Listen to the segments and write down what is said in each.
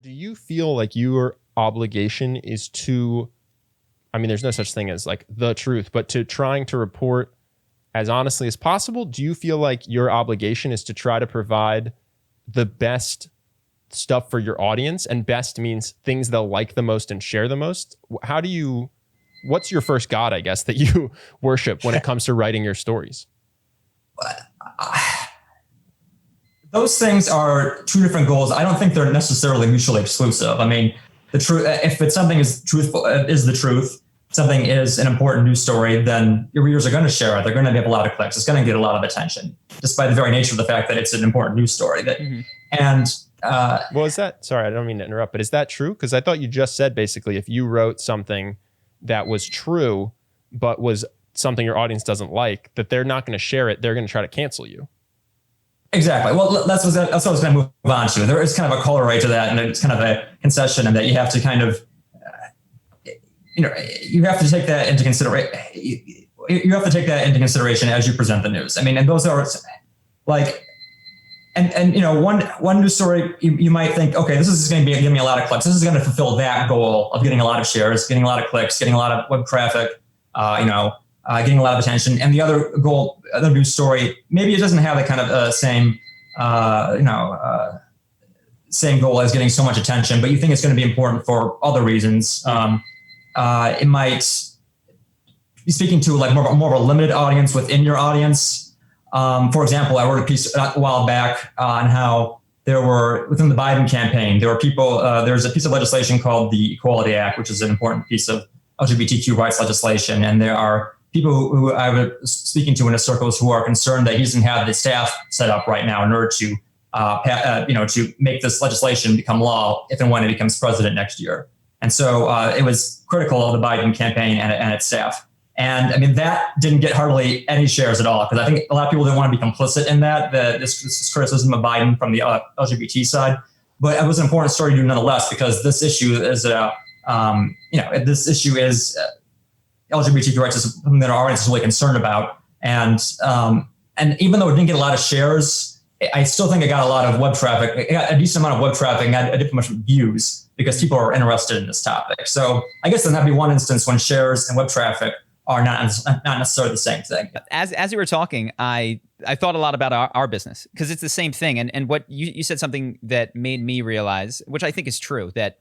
Do you feel like your obligation is to, I mean, there's no such thing as like the truth, but to trying to report as honestly as possible? Do you feel like your obligation is to try to provide the best stuff for your audience? And best means things they'll like the most and share the most. How do you, what's your first God, I guess, that you worship when it comes to writing your stories? Those things are two different goals. I don't think they're necessarily mutually exclusive. I mean, the truth, if it's something is truthful, is the truth, something is an important news story, then your readers are going to share it. They're going to get a lot of clicks. It's going to get a lot of attention, just by the very nature of the fact that it's an important news story. And well, is that, sorry, I don't mean to interrupt, but is that true? Because I thought you just said basically if you wrote something that was true, but was something your audience doesn't like, that they're not going to share it. They're going to try to cancel you. Exactly. Well, that's what I was going to move on to. There is kind of a corollary to that, and it's kind of a concession, and that you have to kind of, you have to take that into consideration. You have to take that into consideration as you present the news. I mean, and those are like, and one news story you might think, okay, this is going to give me a lot of clicks. This is going to fulfill that goal of getting a lot of shares, getting a lot of clicks, getting a lot of web traffic, getting a lot of attention. And the other goal, other news story, maybe it doesn't have the kind of same goal as getting so much attention, but you think it's going to be important for other reasons. It might be speaking to like more of a limited audience within your audience. For example, I wrote a piece a while back on how there were, within the Biden campaign, there were people, there's a piece of legislation called the Equality Act, which is an important piece of LGBTQ rights legislation. And there are people who I was speaking to in the circles who are concerned that he doesn't have the staff set up right now in order to, to make this legislation become law if and when he becomes president next year. And so it was critical of the Biden campaign and its staff. And I mean, that didn't get hardly any shares at all, because I think a lot of people didn't want to be complicit in that, this criticism of Biden from the LGBT side. But it was an important story to do nonetheless, because this issue is, LGBTQ rights is something that our audience is really concerned about. And even though it didn't get a lot of shares, I still think it got a lot of web traffic. It got a decent amount of web traffic and got a different much views because people are interested in this topic. So I guess then that'd be one instance when shares and web traffic are not necessarily the same thing. As you were talking, I thought a lot about our business, because it's the same thing. And what you said something that made me realize, which I think is true, that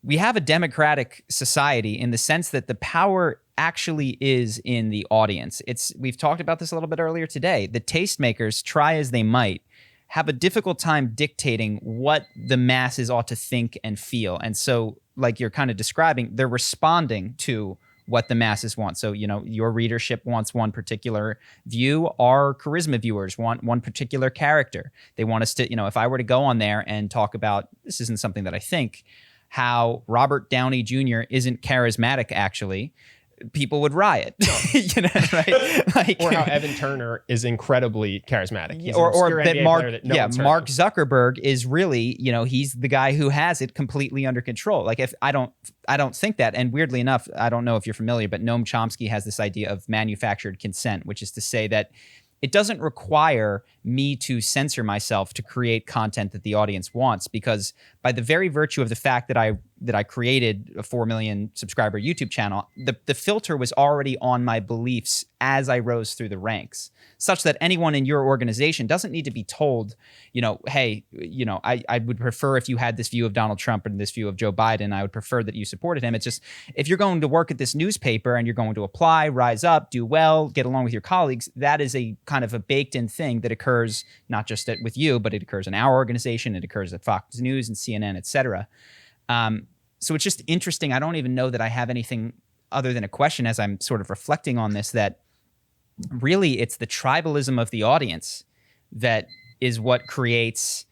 we have a democratic society in the sense that the power actually is in the audience. We've talked about this a little bit earlier today. The tastemakers, try as they might, have a difficult time dictating what the masses ought to think and feel. And so, like you're kind of describing, they're responding to what the masses want. So, your readership wants one particular view. Our charisma viewers want one particular character. They want us to, if I were to go on there and talk about, this isn't something that I think, how Robert Downey Jr. isn't charismatic, actually, people would riot. Right? Like, or how Evan Turner is incredibly charismatic. He's or that Mark of. Zuckerberg is really, he's the guy who has it completely under control. Like, if I don't think that. And weirdly enough, I don't know if you're familiar, but Noam Chomsky has this idea of manufactured consent, which is to say that it doesn't require me to censor myself to create content that the audience wants, because by the very virtue of the fact that I created a 4 million subscriber YouTube channel, the filter was already on my beliefs as I rose through the ranks, such that anyone in your organization doesn't need to be told, hey, I would prefer if you had this view of Donald Trump and this view of Joe Biden, I would prefer that you supported him. It's just, if you're going to work at this newspaper and you're going to apply, rise up, do well, get along with your colleagues, that is a kind of a baked in thing that occurs not just with you, but it occurs in our organization, it occurs at Fox News and CNN, et cetera. So it's just interesting. I don't even know that I have anything other than a question as I'm sort of reflecting on this, that really it's the tribalism of the audience that is what creates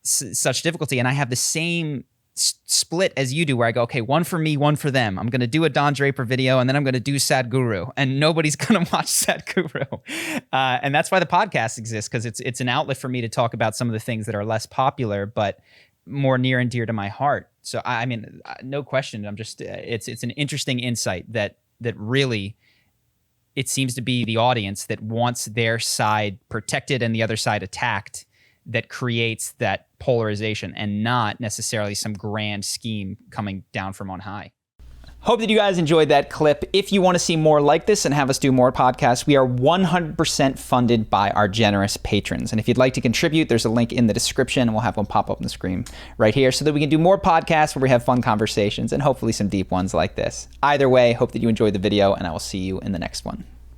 such difficulty. And I have the same split as you do, where I go, okay, one for me, one for them. I'm going to do a Don Draper video, and then I'm going to do Sadhguru, and nobody's going to watch Sadhguru. And that's why the podcast exists, because it's an outlet for me to talk about some of the things that are less popular, but more near and dear to my heart. So I mean, no question. I'm just, it's an interesting insight that really, it seems to be the audience that wants their side protected and the other side attacked, that creates that polarization and not necessarily some grand scheme coming down from on high. Hope that you guys enjoyed that clip. If you want to see more like this and have us do more podcasts, we are 100% funded by our generous patrons. And if you'd like to contribute, there's a link in the description, and we'll have one pop up on the screen right here so that we can do more podcasts where we have fun conversations and hopefully some deep ones like this. Either way, hope that you enjoyed the video, and I will see you in the next one.